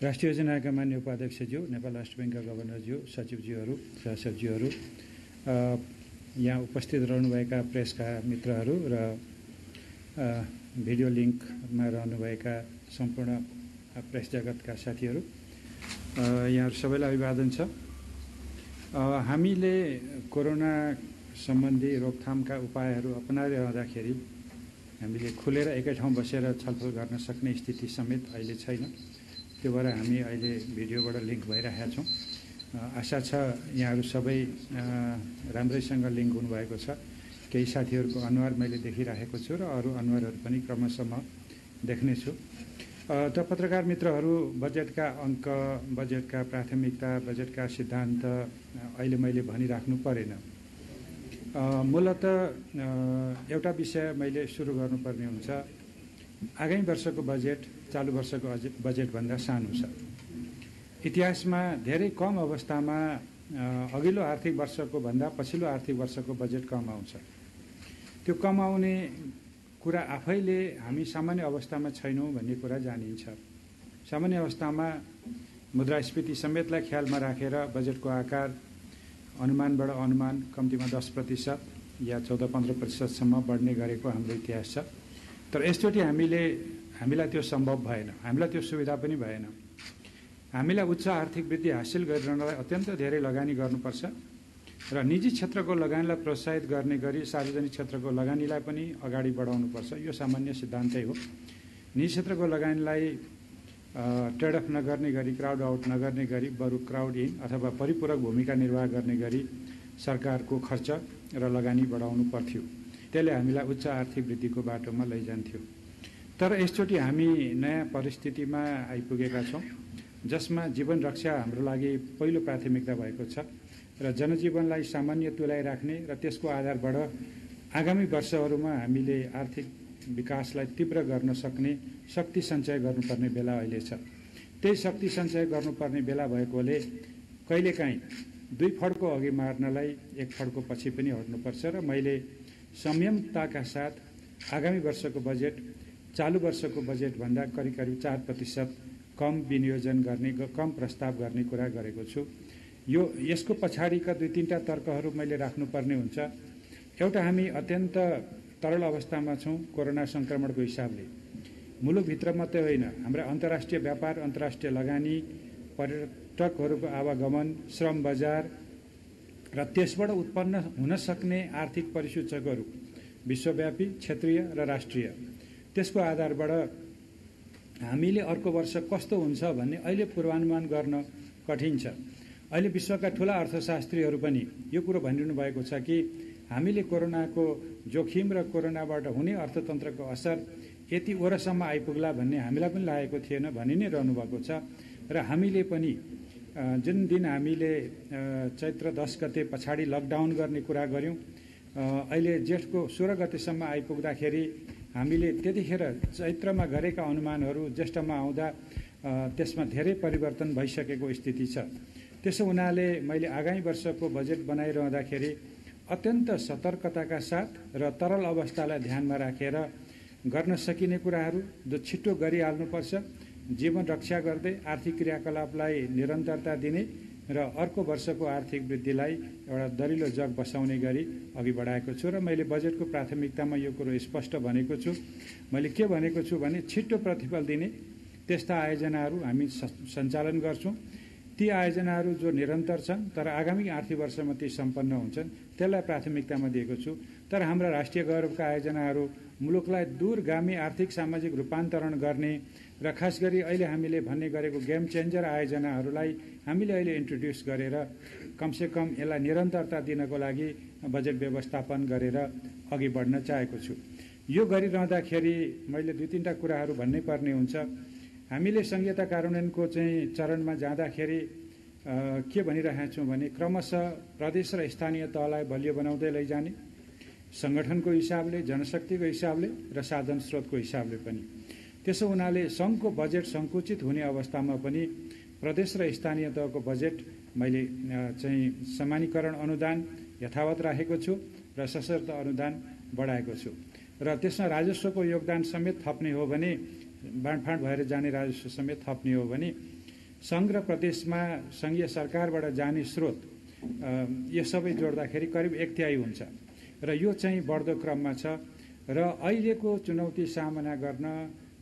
राष्ट्रिय योजनाका मान्य उपाध्यक्षज्यू, नेपाल राष्ट्र ब्याङ्कका गभर्नरज्यू, सचिवज्यूहरू, सहसचिवहरू, यहाँ उपस्थित रहनुभएका प्रेसका मित्रहरू र भिडियो लिङ्कमा रहनुभएका सम्पूर्ण प्रेस जगतका साथीहरू, यहाँहरू सबैलाई अभिवादन छ। हामीले कोरोना सम्बन्धी रोकथामका उपायहरू अपनाइरहँदाखेरि हामीले खुलेर एकै ठाउँ बसेर छलफल गर्न सक्ने स्थिति समेत अहिले छैन। त्यो भएर हामी अहिले भिडियोबाट लिङ्क भइरहेका छौँ। आशा छ यहाँहरू सबै राम्रैसँग लिङ्क हुनुभएको छ। केही साथीहरूको अनुहार मैले देखिरहेको छु र अरू अनुहारहरू पनि क्रमशः म देख्नेछु। त पत्रकार मित्रहरू, बजेटका अङ्क, बजेटका प्राथमिकता, बजेटका सिद्धान्त अहिले मैले भनिराख्नु परेन। मूलत एउटा विषय मैले सुरु गर्नुपर्ने हुन्छ। आगामी वर्षको बजेट चालु वर्षको बजेटभन्दा सानो छ। इतिहासमा धेरै कम अवस्थामा अघिल्लो आर्थिक वर्षको भन्दा पछिल्लो आर्थिक वर्षको बजेट कम आउँछ। त्यो कम आउने कुरा आफैले हामी सामान्य अवस्थामा छैनौँ भन्ने कुरा जानिन्छ। सामान्य अवस्थामा मुद्रास्फीति समेतलाई ख्यालमा राखेर बजेटको आकार अनुमानबाट अनुमान कम्तीमा 10% या 14-15% बढ्ने गरेको हाम्रो इतिहास छ। तर यसचोटि हामीलाई त्यो सम्भव भएन, हामीलाई त्यो सुविधा पनि भएन। हामीलाई उच्च आर्थिक वृद्धि हासिल गरिरहनलाई अत्यन्त धेरै लगानी गर्नुपर्छ र निजी क्षेत्रको लगानीलाई प्रोत्साहित गर्ने गरी सार्वजनिक क्षेत्रको लगानीलाई पनि अगाडि बढाउनुपर्छ। यो सामान्य सिद्धान्तै हो। निजी क्षेत्रको लगानीलाई ट्रेड अफ नगर्ने गरी, क्राउड आउट नगर्ने गरी, बरु क्राउड इन अथवा परिपूरक भूमिका निर्वाह गर्ने गरी सरकारको खर्च र लगानी बढाउनु पर्थ्यो। त्यसले हामीलाई उच्च आर्थिक वृद्धिको बाटोमा लैजान्थ्यो। तर यसचोटि हामी नयाँ परिस्थितिमा आइपुगेका छौँ जसमा जीवन रक्षा हाम्रो लागि पहिलो प्राथमिकता भएको छ र जनजीवनलाई सामान्य तुल्याइराख्ने र त्यसको आधारबाट आगामी वर्षहरूमा हामीले आर्थिक विकासलाई तीव्र गर्न सक्ने शक्ति सञ्चय गर्नुपर्ने बेला अहिले छ। त्यही शक्ति सञ्चय गर्नुपर्ने बेला भएकोले कहिलेकाहीँ दुई फड्को अघि मार्नलाई एक फड्को पछि पनि हट्नुपर्छ र मैले संयमताका साथ आगामी वर्षको बजेट चालु वर्षको बजेटभन्दा करिब 4% कम विनियोजन गर्ने, कम प्रस्ताव गर्ने कुरा गरेको छु। यसको पछाडिका 2-3टा तर्कहरू मैले राख्नुपर्ने हुन्छ। एउटा, हामी अत्यन्त तरल अवस्थामा छौँ कोरोना सङ्क्रमणको हिसाबले। मुलुकभित्र मात्रै होइन, हाम्रा अन्तर्राष्ट्रिय व्यापार, अन्तर्राष्ट्रिय लगानी, पर्यटकहरूको आवागमन, श्रम बजार र त्यसबाट उत्पन्न हुन सक्ने आर्थिक परिसूचकहरू विश्वव्यापी, क्षेत्रीय र राष्ट्रिय, त्यसको आधारबाट हामीले अर्को वर्ष कस्तो हुन्छ भन्ने अहिले पूर्वानुमान गर्न कठिन छ। अहिले विश्वका ठुला अर्थशास्त्रीहरू पनि यो कुरो भनिरहनु भएको छ कि हामीले कोरोनाको जोखिम र कोरोनाबाट हुने अर्थतन्त्रको असर यति ओरसम्म आइपुग्ला भन्ने हामीलाई पनि लागेको थिएन भनि नै रहनु भएको छ। र हामीले पनि जुन दिन हामीले चैत्र 10 गते पछाडि लकडाउन गर्ने कुरा गऱ्यौँ, अहिले जेठको 16 गतेसम्म आइपुग्दाखेरि हामीले त्यतिखेर चैत्रमा गरेका अनुमानहरू ज्येष्ठमा आउँदा त्यसमा धेरै परिवर्तन भइसकेको स्थिति छ। त्यसो हुनाले मैले आगामी वर्षको बजेट बनाइरहँदाखेरि अत्यन्त सतर्कताका साथ र तरल अवस्थालाई ध्यानमा राखेर गर्न सकिने कुराहरू जो छिटो गरिहाल्नुपर्छ, जीवन रक्षा गर्दै आर्थिक क्रियाकलापलाई निरन्तरता दिने र अर्को वर्षको आर्थिक वृद्धिलाई एउटा दरिलो जग बसाउने गरी अघि बढाएको छु। र मैले बजेटको प्राथमिकतामा यो कुरो स्पष्ट भनेको छु। मैले के भनेको छु भने छिटो प्रतिफल दिने त्यस्ता आयोजनाहरू हामी सञ्चालन गर्छौँ। ती आयोजनाहरू जो निरन्तर छन् तर आगामी आर्थिक वर्षमा ती सम्पन्न हुन्छन्, त्यसलाई प्राथमिकतामा दिएको छु। तर हाम्रा राष्ट्रिय गौरवका आयोजनाहरू मुलुकलाई दूरगामी आर्थिक सामाजिक रूपान्तरण गर्ने र खास गरी अहिले हामीले भन्ने गरेको गेम चेन्जर आयोजनाहरूलाई हामीले अहिले इन्ट्रोड्युस गरेर कमसेकम यसलाई निरन्तरता दिनको लागि बजेट व्यवस्थापन गरेर अघि बढ्न चाहेको छु। यो गरिरहँदाखेरि मैले 2-3टा कुराहरू भन्नै पर्ने हुन्छ। हामीले संहिता कार्यान्वयनको चाहिँ चरणमा जाँदाखेरि के भनिरहेका छौँ भने क्रमशः प्रदेश र स्थानीय तहलाई बलियो बनाउँदै लैजाने, सङ्गठनको हिसाबले, जनशक्तिको हिसाबले र साधन स्रोतको हिसाबले पनि। त्यसो हुनाले सङ्घको बजेट सङ्कुचित हुने अवस्थामा पनि प्रदेश र स्थानीय तहको बजेट मैले चाहिँ समानीकरण अनुदान यथावत राखेको छु र सशर्त अनुदान बढाएको छु। र त्यसमा राजस्वको योगदान समेत थप्ने हो भने, बाँडफाँड भएर जाने राजस्व समेत थप्ने हो भने सङ्घ र प्रदेशमा सङ्घीय सरकारबाट जाने स्रोत यो सबै जोड्दाखेरि करिब 1/3 हुन्छ र यो चाहिँ बढ्दो क्रममा छ र अहिलेको चुनौती सामना गर्न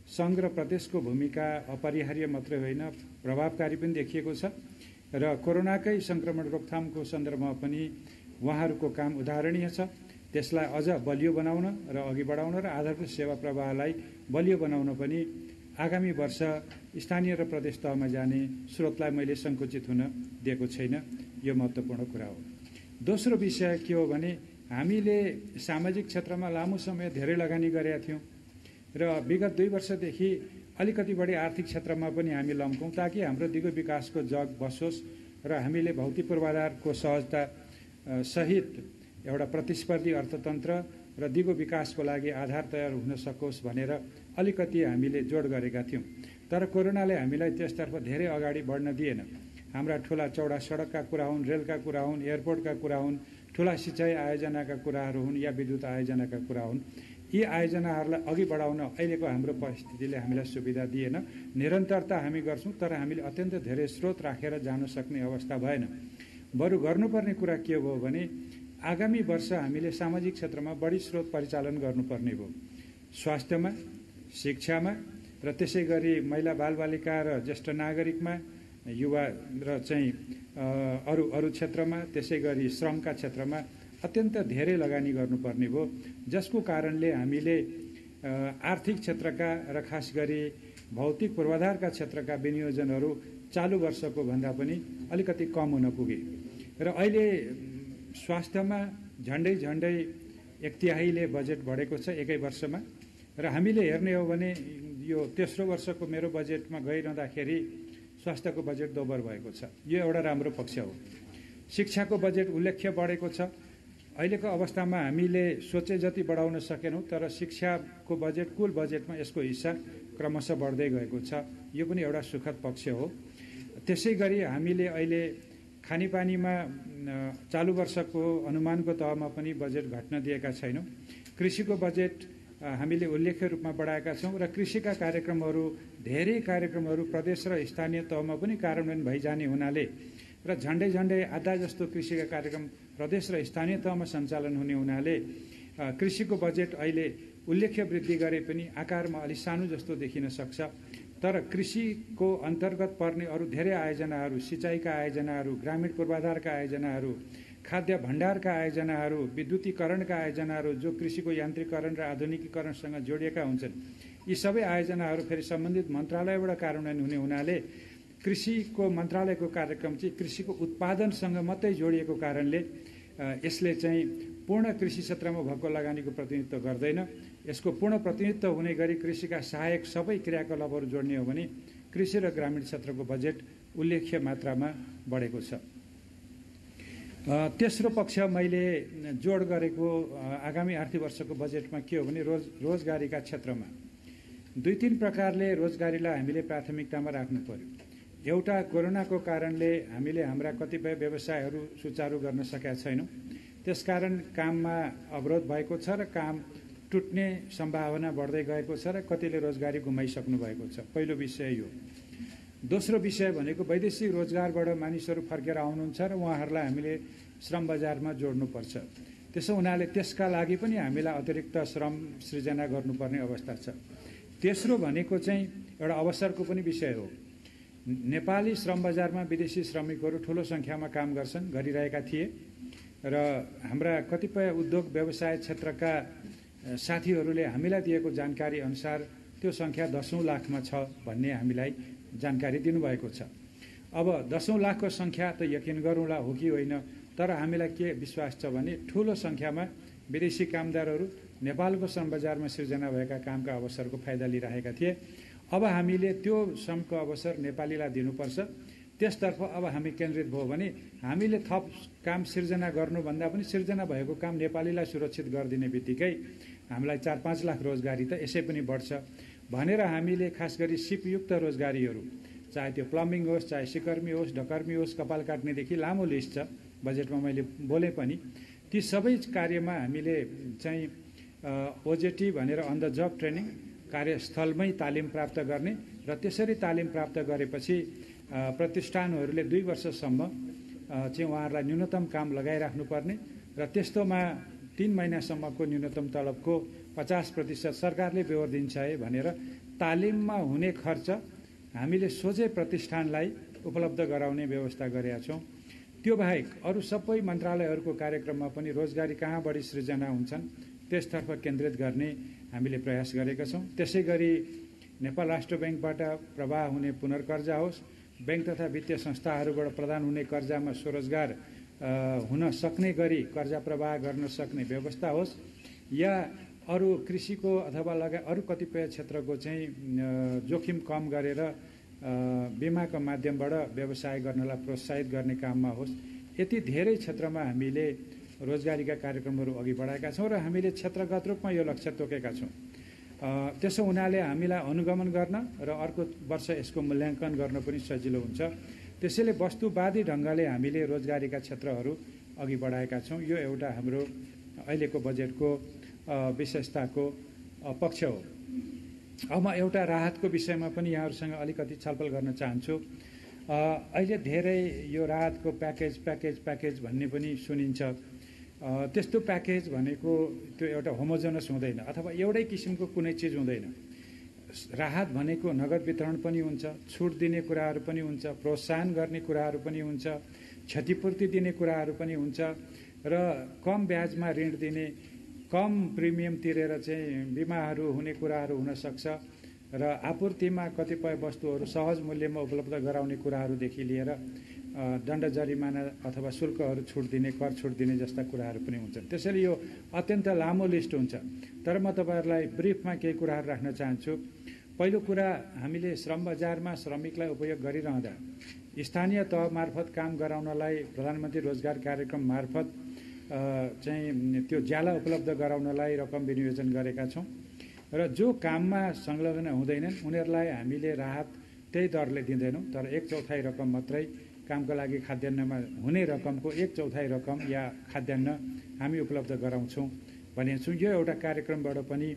सङ्घ र प्रदेशको भूमिका अपरिहार्य मात्रै होइन प्रभावकारी पनि देखिएको छ र कोरोनाकै सङ्क्रमण रोकथामको सन्दर्भमा पनि उहाँहरूको काम उदाहरणीय छ। त्यसलाई अझ बलियो बनाउन र अघि बढाउन र आधारभूत सेवा प्रवाहलाई बलियो बनाउन पनि आगामी वर्ष स्थानीय र प्रदेश तहमा जाने स्रोतलाई मैले सङ्कुचित हुन दिएको छैन। यो महत्त्वपूर्ण कुरा हो। दोस्रो विषय के हो भने हामीले सामाजिक क्षेत्रमा लामो समय धेरै लगानी गरेका थियौँ र विगत 2 वर्षदेखि अलिकति बढी आर्थिक क्षेत्रमा पनि हामी लम्कौँ ताकि हाम्रो दिगो विकासको जग बसोस् र हामीले भौतिक पूर्वाधारको सहजता सहित एउटा प्रतिस्पर्धी अर्थतन्त्र र दिगो विकासको लागि आधार तयार हुन सकोस् भनेर अलिकति हामीले जोड गरेका थियौँ। तर कोरोनाले हामीलाई त्यसतर्फ धेरै अगाडि बढ्न दिएन। हाम्रा ठुला चौडा सडकका कुरा हुन्, रेलका कुरा हुन्, एयरपोर्टका कुरा हुन्, ठुला सिँचाइ आयोजनाका कुराहरू हुन् या विद्युत आयोजनाका कुरा हुन्, यी आयोजनाहरूलाई अघि बढाउन अहिलेको हाम्रो परिस्थितिले हामीलाई सुविधा दिएन। निरन्तरता हामी गर्छौँ तर हामीले अत्यन्त धेरै स्रोत राखेर जान सक्ने अवस्था भएन। बरु गर्नुपर्ने कुरा के भयो भने आगामी वर्ष हामीले सामाजिक क्षेत्रमा बढी स्रोत परिचालन गर्नुपर्ने भयो। स्वास्थ्यमा, शिक्षामा र त्यसै गरी महिला बालबालिका र ज्येष्ठ नागरिकमा, युवा र चाहिँ अरू क्षेत्रमा, त्यसै गरी श्रमका क्षेत्रमा अत्यन्त धेरै लगानी गर्नुपर्ने भयो, जसको कारणले हामीले आर्थिक क्षेत्रका र खास गरी भौतिक पूर्वाधारका क्षेत्रका विनियोजनहरू चालु वर्षको भन्दा पनि अलिकति कम हुन पुगे र अहिले स्वास्थ्यमा झन्डै 1/3ले बजेट बढेको छ एकै वर्षमा र हामीले हेर्ने हो भने यो तेस्रो वर्षको मेरो बजेटमा गइरहँदाखेरि स्वास्थ्यको बजेट दोब्बर भएको छ। यो एउटा राम्रो पक्ष हो। शिक्षाको बजेट उल्लेख्य बढेको छ। अहिलेको अवस्थामा हामीले सोचे जति बढाउन सकेनौँ तर शिक्षाको बजेट कुल बजेटमा यसको हिस्सा क्रमशः बढ्दै गएको छ। यो पनि एउटा सुखद पक्ष हो। त्यसै गरी हामीले अहिले खानेपानीमा चालु वर्षको अनुमानको तहमा पनि बजेट घट्न दिएका छैनौँ। कृषिको बजेट हामीले उल्लेख्य रूपमा बढाएका छौँ र कृषिका कार्यक्रमहरू धेरै कार्यक्रमहरू प्रदेश र स्थानीय तहमा पनि कार्यान्वयन भइजाने हुनाले र झन्डै आधा जस्तो कृषिका कार्यक्रम प्रदेश र स्थानीय तहमा सञ्चालन हुने हुनाले कृषिको बजेट अहिले उल्लेख्य वृद्धि गरे पनि आकारमा अलि सानो जस्तो देखिन सक्छ। तर कृषिको अन्तर्गत पर्ने अरू धेरै आयोजनाहरू, सिँचाइका आयोजनाहरू, ग्रामीण पूर्वाधारका आयोजनाहरू, खाद्य भण्डारका आयोजनाहरू, विद्युतीकरणका आयोजनाहरू जो कृषिको यान्त्रिकरण र आधुनिकीकरणसँग जोडिएका हुन्छन्, यी सबै आयोजनाहरू फेरि सम्बन्धित मन्त्रालयबाट कार्यान्वयन हुने हुनाले कृषिको मन्त्रालयको कार्यक्रम चाहिँ कृषिको उत्पादनसँग मात्रै जोडिएको कारणले यसले चाहिँ पूर्ण कृषि क्षेत्रमा भएको लगानीको प्रतिनिधित्व गर्दैन। यसको पूर्ण प्रतिनिधित्व हुने गरी कृषिका सहायक सबै क्रियाकलापहरू जोड्ने हो भने कृषि र ग्रामीण क्षेत्रको बजेट उल्लेख्य मात्रामा बढेको छ। तेस्रो पक्ष मैले जोड गरेको आगामी आर्थिक वर्षको बजेटमा के हो भने रोजगारीका क्षेत्रमा 2-3 प्रकारले रोजगारीलाई हामीले प्राथमिकतामा राख्नु पर्यो। एउटा, कोरोनाको कारणले हामीले हाम्रा कतिपय व्यवसायहरू सुचारू गर्न सकेका छैनौँ, त्यसकारण काममा अवरोध भएको छ र काम टुट्ने सम्भावना बढ्दै गएको छ र कतिले रोजगारी गुमाइसक्नु भएको छ। पहिलो विषय यो। दोस्रो विषय भनेको वैदेशिक रोजगारबाट मानिसहरू फर्केर आउनुहुन्छ र उहाँहरूलाई हामीले श्रम बजारमा जोड्नुपर्छ। त्यसो हुनाले त्यसका लागि पनि हामीलाई अतिरिक्त श्रम सृजना गर्नुपर्ने अवस्था छ। तेस्रो भनेको चाहिँ एउटा अवसरको पनि विषय हो। नेपाली श्रम बजारमा विदेशी श्रमिकहरू ठुलो सङ्ख्यामा काम गरिरहेका थिए र हाम्रा कतिपय उद्योग व्यवसाय क्षेत्रका साथीहरूले हामीलाई दिएको जानकारी अनुसार त्यो सङ्ख्या 10औं लाखमा छ भन्ने हामीलाई जानकारी दिनुभएको छ। अब 10औं लाखको सङ्ख्या त यकिन गरौँला हो कि होइन, तर हामीलाई के विश्वास छ भने ठुलो सङ्ख्यामा विदेशी कामदारहरू नेपालको श्रम बजारमा सिर्जना भएका कामका अवसरको फाइदा लिइरहेका थिए। अब हामीले त्यो श्रमको अवसर नेपालीलाई दिनुपर्छ। त्यसतर्फ अब हामी केन्द्रित भयो भने हामीले थप काम सिर्जना गर्नुभन्दा पनि सिर्जना भएको काम नेपालीलाई सुरक्षित गरिदिने बित्तिकै हामीलाई 4-5 लाख रोजगारी त यसै पनि बढ्छ भनेर हामीले खास गरी सिपयुक्त रोजगारीहरू, चाहे त्यो प्लम्बिङ होस्, चाहे सिकर्मी होस्, ढकर्मी होस्, कपाल काट्नेदेखि लामो लिस्ट छ, बजेटमा मैले बोले पनि ती सबै कार्यमा हामीले चाहिँ ओजेटी भनेर अन द जब ट्रेनिङ, कार्यस्थलमै तालिम प्राप्त गर्ने र त्यसरी तालिम प्राप्त गरेपछि प्रतिष्ठानहरूले 2 वर्षसम्म चाहिँ उहाँहरूलाई न्यूनतम काम लगाइराख्नुपर्ने र त्यस्तोमा 3 महिनासम्मको न्यूनतम तलबको 50% सरकारले बेहोर दिन्छ है भनेर तालिममा हुने खर्च हामीले सोझै प्रतिष्ठानलाई उपलब्ध गराउने व्यवस्था गरेका छौँ। त्यो बाहेक अरू सबै मन्त्रालयहरूको कार्यक्रममा पनि रोजगारी कहाँ बढी सृजना हुन्छन् त्यसतर्फ केन्द्रित गर्ने हामीले प्रयास गरेका छौँ। त्यसै गरी नेपाल राष्ट्र ब्याङ्कबाट प्रवाह हुने पुनर्कर्जा होस्, ब्याङ्क तथा वित्तीय संस्थाहरूबाट प्रदान हुने कर्जामा स्वरोजगार हुन सक्ने गरी कर्जा प्रवाह गर्न सक्ने व्यवस्था होस्, या अरू कृषिको अथवा लगायत अरू कतिपय क्षेत्रको चाहिँ जोखिम कम गरेर बिमाको माध्यमबाट व्यवसाय गर्नलाई प्रोत्साहित गर्ने काममा होस्, यति धेरै क्षेत्रमा हामीले रोजगारीका कार्यक्रमहरू अघि बढाएका छौँ र हामीले क्षेत्रगत रूपमा यो लक्ष्य तोकेका छौँ। त्यसो हुनाले हामीलाई अनुगमन गर्न र अर्को वर्ष यसको मूल्याङ्कन गर्न पनि सजिलो हुन्छ। त्यसैले वस्तुवादी ढङ्गले हामीले रोजगारीका क्षेत्रहरू अघि बढाएका छौँ। यो एउटा हाम्रो अहिलेको बजेटको विशेषताको पक्ष हो। अब म एउटा राहतको विषयमा पनि यहाँहरूसँग अलिकति छलफल गर्न चाहन्छु। अहिले धेरै यो राहतको प्याकेज भन्ने पनि सुनिन्छ। त्यस्तो प्याकेज भनेको त्यो एउटा होमोजेनस हुँदैन अथवा एउटै किसिमको कुनै चिज हुँदैन। राहत भनेको नगद वितरण पनि हुन्छ, छुट दिने कुराहरू पनि हुन्छ, प्रोत्साहन गर्ने कुराहरू पनि हुन्छ, क्षतिपूर्ति दिने कुराहरू पनि हुन्छ र कम ब्याजमा ऋण दिने, कम प्रिमियम तिरेर चाहिँ बिमाहरू हुने कुराहरू हुनसक्छ र आपूर्तिमा कतिपय वस्तुहरू सहज मूल्यमा उपलब्ध गराउने कुराहरूदेखि लिएर दण्ड जरिमाना अथवा शुल्कहरू छुट दिने, कर छुट दिने जस्ता कुराहरू पनि हुन्छन्। त्यसैले यो अत्यन्त लामो लिस्ट हुन्छ। तर म तपाईँहरूलाई ब्रिफमा केही कुराहरू राख्न चाहन्छु। पहिलो कुरा, हामीले श्रम बजारमा श्रमिकलाई उपयोग गरिरहँदा स्थानीय तह मार्फत काम गराउनलाई प्रधानमन्त्री रोजगार कार्यक्रम मार्फत चाहिँ त्यो ज्याला उपलब्ध गराउनलाई रकम विनियोजन गरेका छौँ र जो काममा संलग्न हुँदैनन् उनीहरूलाई हामीले राहत त्यही दरले दिँदैनौँ, तर 1/4 रकम मात्रै कामका लागि खाद्यान्नमा हुने रकमको 1/4 रकम या खाद्यान्न हामी उपलब्ध गराउँछौँ भनेको छौँ। यो एउटा कार्यक्रमबाट पनि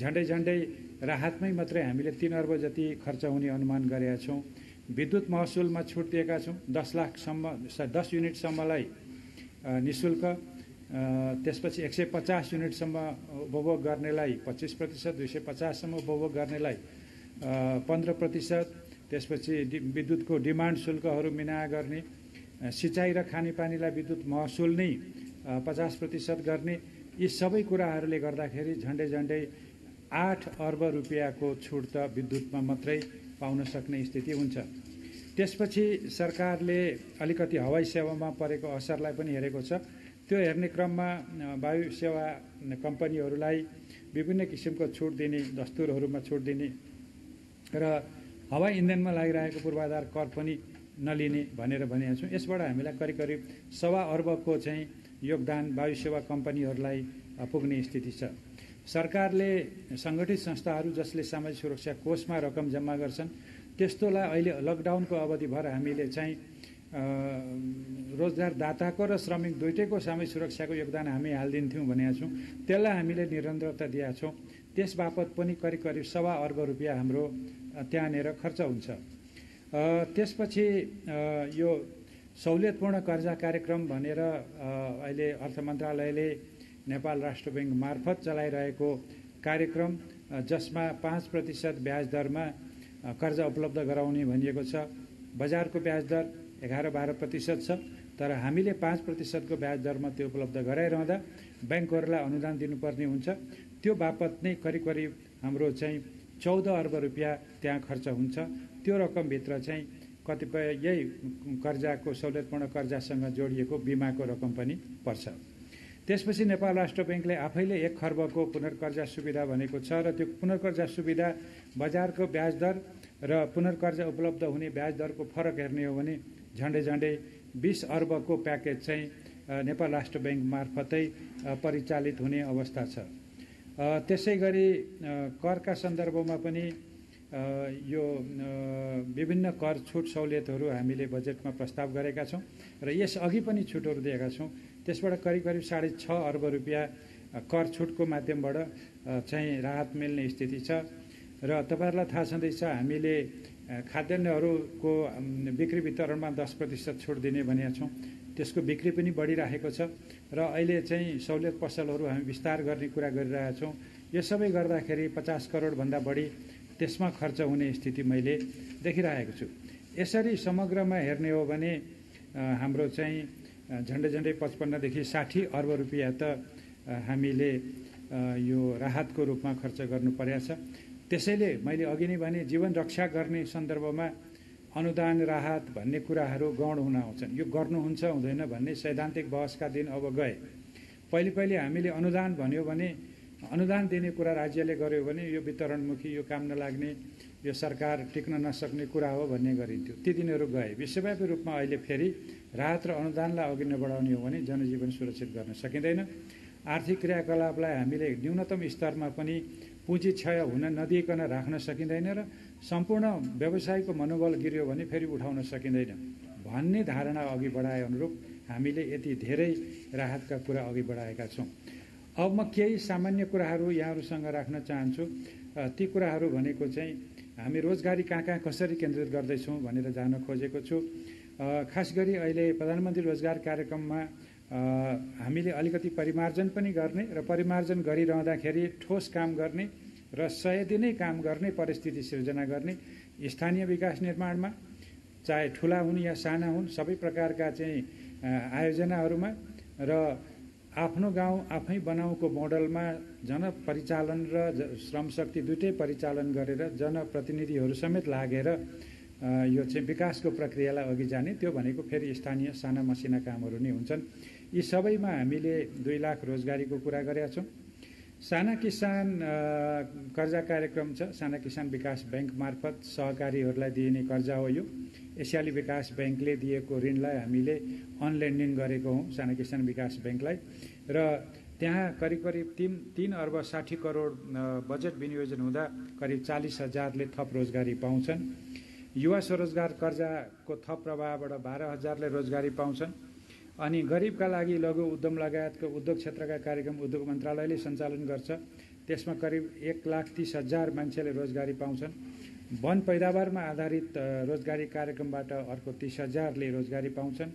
झन्डै राहतमै मात्रै हामीले 3 अर्ब जति खर्च हुने अनुमान गरेका छौँ। विद्युत महसुलमा छुट दिएका छौँ। 10 युनिटसम्मलाई निःशुल्क, त्यसपछि 150 युनिटसम्म उपभोग गर्नेलाई 25%, 250सम्म उपभोग गर्नेलाई 15%, त्यसपछि विद्युतको डिमान्ड शुल्कहरू मिना गर्ने, सिँचाइ र खानेपानीलाई विद्युत महसुल नै 50% गर्ने, यी सबै कुराहरूले गर्दाखेरि झन्डै 8 अर्ब रुपियाँको छुट त विद्युतमा मात्रै पाउन सक्ने स्थिति हुन्छ। त्यसपछि सरकारले अलिकति हवाई सेवामा परेको असरलाई पनि हेरेको छ। त्यो हेर्ने क्रममा वायु सेवा कम्पनीहरूलाई विभिन्न किसिमको छुट दिने, दस्तुरहरूमा छुट दिने र हवाई इन्धनमा लागिरहेको पूर्वाधार कर पनि नलिने भनेर भनेका छौँ। यसबाट हामीलाई करिब 1.25 अर्बको चाहिँ योगदान वायु सेवा कम्पनीहरूलाई पुग्ने स्थिति छ। सरकारले सङ्गठित संस्थाहरू जसले सामाजिक सुरक्षा कोषमा रकम जम्मा गर्छन् त्यस्तोलाई अहिले लकडाउनको अवधिभर हामीले चाहिँ रोजगारदाताको र श्रमिक दुइटैको सामाजिक सुरक्षाको योगदान हामी हालिदिन्थ्यौँ भनेका छौँ। त्यसलाई हामीले निरन्तरता दिएका छौँ। त्यस बापत पनि करिब 1.25 अर्ब रुपियाँ हाम्रो त्यहाँनिर खर्च हुन्छ। त्यसपछि यो सहुलियतपूर्ण कर्जा कार्यक्रम भनेर अहिले अर्थ मन्त्रालयले नेपाल राष्ट्र ब्याङ्क मार्फत चलाइरहेको कार्यक्रम, जसमा 5% ब्याज दरमा कर्जा उपलब्ध गराउने भनिएको छ। बजारको ब्याज दर 11-12% छ, तर हामीले 5%को ब्याज दरमा त्यो उपलब्ध गराइरहँदा ब्याङ्कहरूलाई अनुदान दिनुपर्ने हुन्छ। त्यो बापत नै करिब हाम्रो चाहिँ 14 अर्ब रुपियाँ त्यहाँ खर्च हुन्छ। त्यो रकमभित्र चाहिँ कतिपय यही कर्जाको सहुलियतपूर्ण कर्जासँग जोडिएको बिमाको रकम पनि पर्छ। त्यसपछि नेपाल राष्ट्र ब्याङ्कले आफैले 1 खर्बको पुनर्कर्जा सुविधा भनेको छ र त्यो पुनर्कर्जा सुविधा बजारको ब्याज दर र पुनर्कर्जा उपलब्ध हुने ब्याज दरको फरक हेर्ने हो भने झन्डै 20 अर्बको प्याकेज चाहिँ नेपाल राष्ट्र ब्याङ्क मार्फतै परिचालित हुने अवस्था छ। त्यसै गरी करका सन्दर्भमा पनि यो विभिन्न कर छुट सहुलियतहरू हामीले बजेटमा प्रस्ताव गरेका छौँ र यस अघि पनि छुटहरू दिएका छौँ। त्यसबाट करिब 6.5 अर्ब रुपियाँ कर छुटको माध्यमबाट चाहिँ राहत मिल्ने स्थिति छ। र तपाईँहरूलाई थाहा छँदैछ हामीले खाद्यान्नहरूको बिक्री वितरणमा 10% छुट दिने भनेका छौँ। त्यसको बिक्री पनि बढिरहेको छ र अहिले चाहिँ सहुलियत पसलहरू हामी विस्तार गर्ने कुरा गरिरहेका छौँ। यो सबै गर्दाखेरि 50 करोडभन्दा बढी त्यसमा खर्च हुने स्थिति मैले देखिरहेको छु। यसरी समग्रमा हेर्ने हो भने हाम्रो चाहिँ झन्डै 55 देखि 60 अर्ब रुपियाँ त हामीले यो राहतको रूपमा खर्च गर्नु परेको छ। त्यसैले मैले अघि नै भने जीवन रक्षा गर्ने सन्दर्भमा अनुदान राहत भन्ने कुराहरू गौण हुन आउँछन्। यो गर्नुहुन्छ हुँदैन भन्ने सैद्धान्तिक बहसका दिन अब गए। पहिले हामीले अनुदान भन्यो भने अनुदान दिने कुरा राज्यले गर्यो भने यो वितरणमुखी, यो काम नलाग्ने, यो सरकार टिक्न नसक्ने कुरा हो भन्ने गरिन्थ्यो। ती दिनहरू गए। विश्वव्यापी रूपमा अहिले फेरि राहत र अनुदानलाई अघि नबढाउने हो भने जनजीवन सुरक्षित गर्न सकिँदैन। आर्थिक क्रियाकलापलाई हामीले न्यूनतम स्तरमा पनि पुँजी क्षय हुन नदिइकन राख्न सकिँदैन र सम्पूर्ण व्यवसायको मनोबल गिर्यो भने फेरि उठाउन सकिँदैन भन्ने धारणा अघि बढाए अनुरूप हामीले यति धेरै राहतका कुरा अघि बढाएका छौँ। अब म केही सामान्य कुराहरू यहाँहरूसँग राख्न चाहन्छु। ती कुराहरू भनेको चाहिँ हामी रोजगारी कहाँ कसरी केन्द्रित गर्दैछौँ भनेर जान खोजेको छु। खास गरी अहिले प्रधानमन्त्री रोजगार कार्यक्रममा हामीले अलिकति परिमार्जन पनि गर्ने र परिमार्जन गरिरहँदाखेरि ठोस काम गर्ने र 100 दिनै काम गर्ने परिस्थिति सिर्जना गर्ने, स्थानीय विकास निर्माणमा चाहे ठुला हुन् या साना हुन् सबै प्रकारका चाहिँ आयोजनाहरूमा र आफ्नो गाउँ आफै बनाउको मोडलमा जनपरिचालन र श्रमशक्ति दुइटै परिचालन गरेर जनप्रतिनिधिहरू समेत लागेर यो चाहिँ विकासको प्रक्रियालाई अघि जाने। त्यो भनेको फेरि स्थानीय साना मसिना कामहरू नै हुन्छन्। यी सबैमा हामीले 2 लाख रोजगारीको कुरा गरेका छौँ। साना किसान कर्जा कार्यक्रम छ। साना किसान विकास बैंक मार्फत सहकारीहरूलाई दिइने कर्जा हो यो। एसियाली विकास बैंकले दिएको ऋणलाई हामीले अनलेन्डिङ गरेको हौँ साना किसान विकास बैंकलाई र त्यहाँ करिब 3 अर्ब 60 करोड बजेट विनियोजन हुँदा करिब 40,000ले थप रोजगारी पाउँछन्। युवा स्वरोजगार कर्जाको थप प्रभावबाट 12,000ले रोजगारी पाउँछन्। अनि गरिबका लागि लघु उद्यम लगायतको उद्योग क्षेत्रका कार्यक्रम उद्योग मन्त्रालयले सञ्चालन गर्छ। त्यसमा करिब 1,30,000 मान्छेले रोजगारी पाउँछन्। वन पैदावारमा आधारित रोजगारी कार्यक्रमबाट अर्को 30,000ले रोजगारी पाउँछन्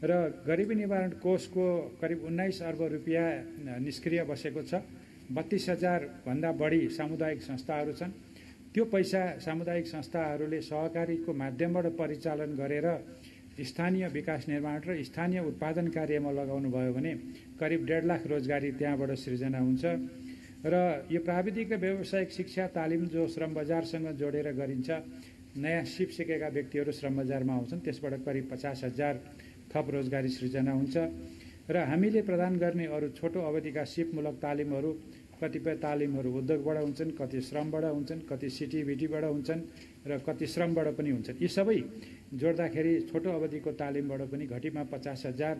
र गरिबी निवारण कोषको करिब 19 अर्ब रुपियाँ निष्क्रिय बसेको छ। 32,000 भन्दा बढी सामुदायिक संस्थाहरू छन्। त्यो पैसा सामुदायिक संस्थाहरूले सहकारीको माध्यमबाट परिचालन गरेर स्थानीय विकास निर्माण र स्थानीय उत्पादन कार्यमा लगाउनु भयो भने करिब 1.5 लाख रोजगारी त्यहाँबाट सृजना हुन्छ र यो प्राविधिक व्यावसायिक शिक्षा तालिम जो श्रम बजारसँग जोडेर गरिन्छ, नयाँ सिप सिकेका व्यक्तिहरू श्रम बजारमा आउँछन्, त्यसबाट करिब 50,000 थप रोजगारी सृजना हुन्छ र हामीले प्रदान गर्ने अरू छोटो अवधिका सिपमूलक तालिमहरू कतिपय तालिमहरू उद्योगबाट हुन्छन्, कति श्रमबाट हुन्छन्, कति सिटिभिटीबाट हुन्छन् र कति श्रमबाट पनि हुन्छन्। यी सबै जोड्दाखेरि छोटो अवधिको तालिमबाट पनि घटीमा 50,000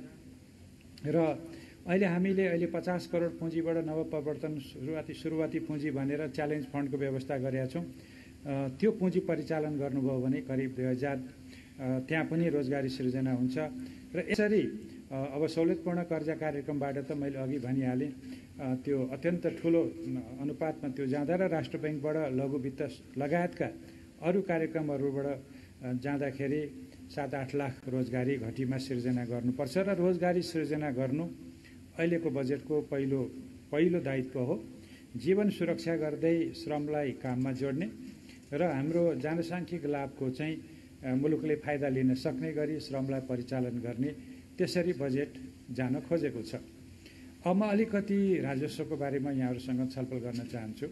र अहिले हामीले 50 करोड पुँजीबाट नवप्रवर्तन सुरुवाती पुँजी भनेर च्यालेन्ज फन्डको व्यवस्था गरेका छौँ। त्यो पुँजी परिचालन गर्नुभयो भने करिब 2,000 त्यहाँ पनि रोजगारी सृजना हुन्छ र यसरी अब सहुलियतपूर्ण कर्जा कार्यक्रमबाट त मैले अघि भनिहालेँ त्यो अत्यन्त ठुलो अनुपातमा त्यो जाँदा र राष्ट्र ब्याङ्कबाट लघु वित्त लगायतका अरू कार्यक्रमहरूबाट जाँदाखेरि 7-8 लाख रोजगारी घटीमा सृजना गर्नुपर्छ र रोजगारी सृजना गर्नु अहिलेको बजेटको पहिलो दायित्व हो। जीवन सुरक्षा गर्दै श्रमलाई काममा जोड्ने र हाम्रो जनसाङ्ख्यिक लाभको चाहिँ मुलुकले फाइदा लिन सक्ने गरी श्रमलाई परिचालन गर्ने, त्यसरी बजेट जान खोजेको छ। अब म अलिकति राजस्वको बारेमा यहाँहरूसँग छलफल गर्न चाहन्छु।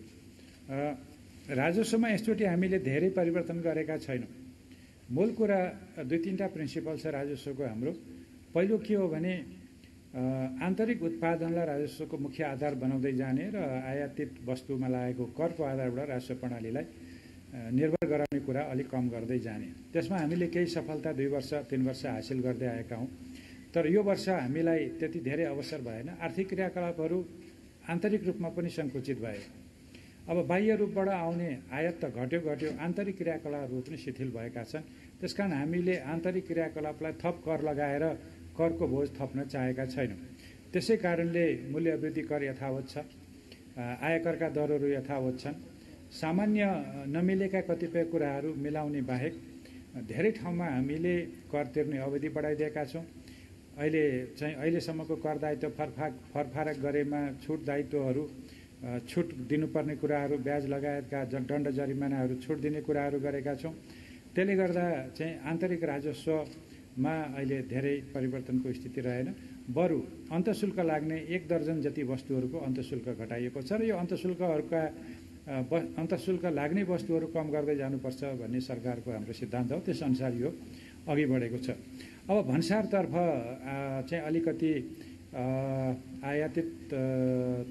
राजस्वमा यसचोटि हामीले धेरै परिवर्तन गरेका छैनौँ। मूल कुरा 2-3टा प्रिन्सिपल छ राजस्वको हाम्रो। पहिलो के हो भने आन्तरिक उत्पादनलाई राजस्वको मुख्य आधार बनाउँदै जाने र आयातित वस्तुमा लागेको करको आधारबाट राजस्व प्रणालीलाई निर्भर गराउने कुरा अलिक कम गर्दै जाने। त्यसमा हामीले केही सफलता 2 वर्ष 3 वर्ष हासिल गर्दै आएका हौँ। तर यो वर्ष हामीलाई त्यति धेरै अवसर भएन। आर्थिक क्रियाकलापहरू आन्तरिक रूपमा पनि सङ्कुचित भए। अब बाह्य रूपबाट आउने आयात त घट्यो, आन्तरिक क्रियाकलापहरू पनि शिथिल भएका छन्। त्यसकारण हामीले आन्तरिक क्रियाकलापलाई थप कर लगाएर करको बोझ थप्न चाहेका छैनौँ। त्यसै कारणले मूल्य वृद्धि कर यथावत छ, आयकरका दरहरू यथावत छन्, सामान्य नमिलेका कतिपय कुराहरू मिलाउने बाहेक धेरै ठाउँमा हामीले कर तिर्ने अवधि बढाइदिएका छौँ। अहिलेसम्मको कर दायित्व फरफारक गरेमा छुट दायित्वहरू छुट दिनुपर्ने कुराहरू, ब्याज लगायतका दण्ड जरिमानाहरू छुट दिने कुराहरू गरेका छौँ। त्यसले गर्दा चाहिँ आन्तरिक राजस्वमा अहिले धेरै परिवर्तनको स्थिति रहेन। बरु अन्तशुल्क लाग्ने 1 दर्जन जति वस्तुहरूको अन्तशुल्क घटाइएको छ र यो अन्तशुल्क लाग्ने वस्तुहरू कम गर्दै जानुपर्छ भन्ने सरकारको हाम्रो सिद्धान्त हो। त्यसअनुसार यो अघि बढेको छ। अब भन्सारतर्फ चाहिँ अलिकति आयातित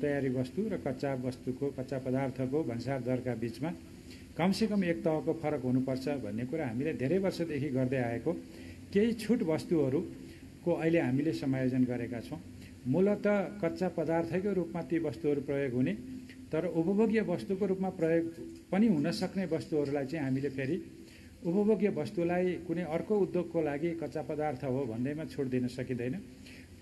तयारी वस्तु र कच्चा पदार्थको भन्सार दरका बीचमा कमसेकम एक तहको फरक हुनुपर्छ भन्ने कुरा हामीले धेरै वर्षदेखि गर्दै आएको केही छुट वस्तुहरूको अहिले हामीले समायोजन गरेका छौँ। मूलत कच्चा पदार्थकै रूपमा ती वस्तुहरू प्रयोग हुने तर उपभोग्य वस्तुको रूपमा प्रयोग पनि हुन सक्ने वस्तुहरूलाई चाहिँ हामीले फेरि उपभोग्य वस्तुलाई कुनै अर्को उद्योगको लागि कच्चा पदार्थ हो भन्दैमा छुट दिन सकिँदैन।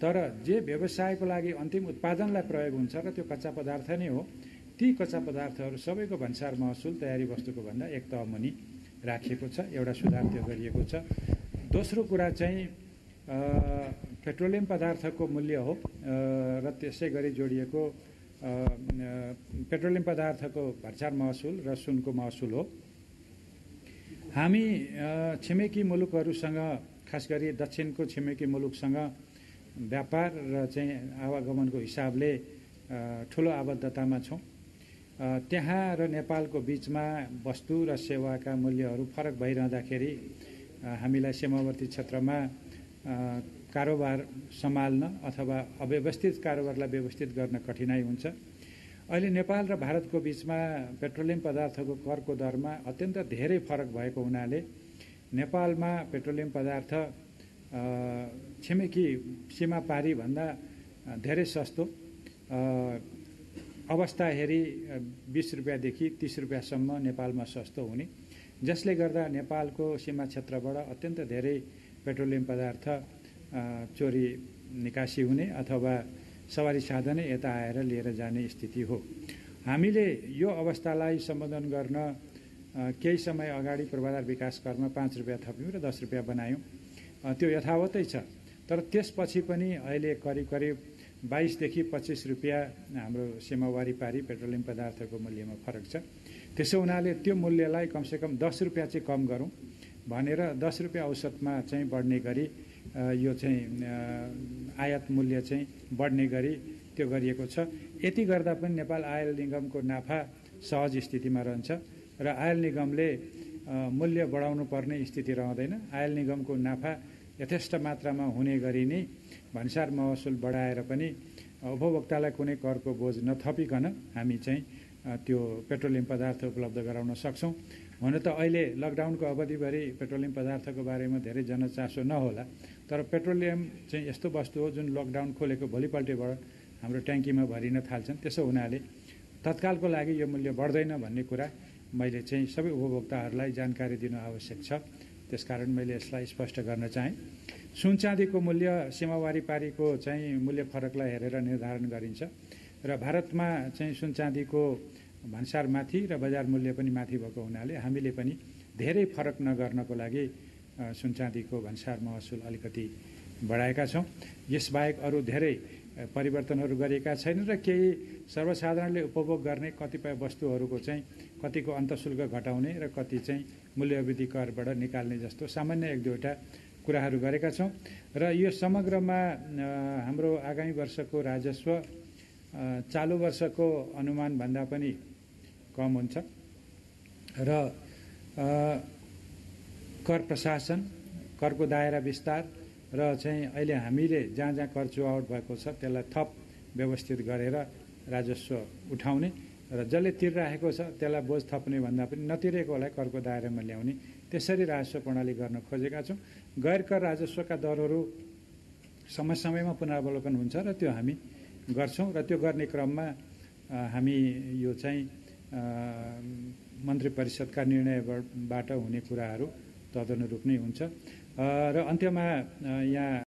तर जे व्यवसायको लागि अन्तिम उत्पादनलाई प्रयोग हुन्छ र त्यो कच्चा पदार्थ नै हो, ती कच्चा पदार्थहरू सबैको भन्सार महसुल तयारी वस्तुको भन्दा एक तह मुनि राखिएको छ। एउटा सुधार त्यो गरिएको छ। दोस्रो कुरा चाहिँ पेट्रोलियम पदार्थको मूल्य हो र त्यसै गरी जोडिएको पेट्रोलियम पदार्थको भन्सार महसुल र सुनको महसुल हो। हामी छिमेकी मुलुकहरूसँग, खास गरी दक्षिणको छिमेकी मुलुकसँग व्यापार र चाहिँ आवागमनको हिसाबले ठुलो आबद्धतामा छौँ। त्यहाँ र नेपालको बीचमा वस्तु र सेवाका मूल्यहरू फरक भइरहँदाखेरि हामीलाई सीमावर्ती क्षेत्रमा कारोबार सम्हाल्न अथवा अव्यवस्थित कारोबारलाई व्यवस्थित गर्न कठिनाइ हुन्छ। अहिले नेपाल र भारतको बीचमा पेट्रोलियम पदार्थको करको दरमा अत्यन्त धेरै फरक भएको हुनाले नेपालमा पेट्रोलियम पदार्थ छिमेकी सीमा पारी भन्दा धेरै सस्तो, अवस्था हेरी 20 रुपियाँदेखि 30 रुपियाँसम्म नेपालमा सस्तो हुने, जसले गर्दा नेपालको सीमा क्षेत्रबाट अत्यन्त धेरै पेट्रोलियम पदार्थ चोरी निकासी हुने अथवा सवारी साधनै यता आएर लिएर जाने स्थिति हो। हामीले यो अवस्थालाई सम्बोधन गर्न केही समय अगाडि पूर्वाधार विकास करमा 5 रुपियाँ थप्यौँ र 10 रुपियाँ बनायौँ। त्यो यथावतै छ। तर त्यसपछि पनि अहिले करिब 22 देखि 25 रुपियाँ हाम्रो सीमावारी पारी पेट्रोलियम पदार्थको मूल्यमा फरक छ। त्यसो हुनाले त्यो मूल्यलाई कमसेकम 10 रुपियाँ चाहिँ कम गरौँ भनेर 10 रुपियाँ औसतमा चाहिँ बढ्ने गरी यो चाहिँ आयात मूल्य चाहिँ बढ्ने गरी त्यो गरिएको छ। यति गर्दा पनि नेपाल आयल निगमको नाफा सहज स्थितिमा रहन्छ र आयल निगमले मूल्य बढाउनु पर्ने स्थिति रहँदैन। आयल निगमको नाफा यथेष्ट मात्रामा हुने गरी नै भन्सार महसुल बढाएर पनि उपभोक्तालाई कुनै करको बोझ नथपिकन हामी चाहिँ त्यो पेट्रोलियम पदार्थ उपलब्ध गराउन सक्छौँ। हुन त अहिले लकडाउनको अवधिभरि पेट्रोलियम पदार्थको बारेमा धेरै जनचासो नहोला, तर पेट्रोलियम चाहिँ यस्तो वस्तु हो जुन लकडाउन खोलेको भोलिपल्टैबाट हाम्रो ट्याङ्कीमा भरिन थाल्छन्। त्यसो हुनाले तत्कालको लागि यो मूल्य बढ्दैन भन्ने कुरा मैले चाहिँ सबै उपभोक्ताहरूलाई जानकारी दिनु आवश्यक छ। त्यसकारण मैले यसलाई स्पष्ट गर्न चाहेँ। सुन चाँदीको मूल्य सीमावारी पारीको चाहिँ मूल्य फरकलाई हेरेर निर्धारण गरिन्छ र भारतमा चाहिँ सुन चाँदीको भन्सार माथि र बजार मूल्य पनि माथि भएको हुनाले हामीले पनि धेरै फरक नगर्नको लागि सुन चाँदीको भन्सार महसुल अलिकति बढाएका छौँ। यसबाहेक अरू धेरै परिवर्तनहरू गरिएका छैनन् र केही सर्वसाधारणले उपभोग गर्ने कतिपय वस्तुहरूको चाहिँ कतिको अन्तशुल्क घटाउने र कति चाहिँ मूल्यवृद्धि करबाट निकाल्ने जस्तो सामान्य 1-2वटा कुराहरू गरेका छौँ र यो समग्रमा हाम्रो आगामी वर्षको राजस्व चालु वर्षको अनुमान भन्दा पनि कम हुन्छ र कर प्रशासन, करको दायरा विस्तार र चाहिँ अहिले हामीले जहाँ जहाँ कर चुहावट भएको छ त्यसलाई थप व्यवस्थित गरेर राजस्व उठाउने र जसले तिरिरहेको छ त्यसलाई बोझ थप्ने भन्दा पनि नतिरेकोलाई करको दायरामा ल्याउने, त्यसरी राजस्व प्रणाली गर्न खोजेका छौँ। गैर कर राजस्वका दरहरू समय समयमा पुनरावलोकन हुन्छ र त्यो हामी गर्छौँ र त्यो गर्ने क्रममा हामी यो चाहिँ मन्त्री परिषदका निर्णयबाट हुने कुराहरू तदनुरूप नै हुन्छ र अन्त्यमा यहाँ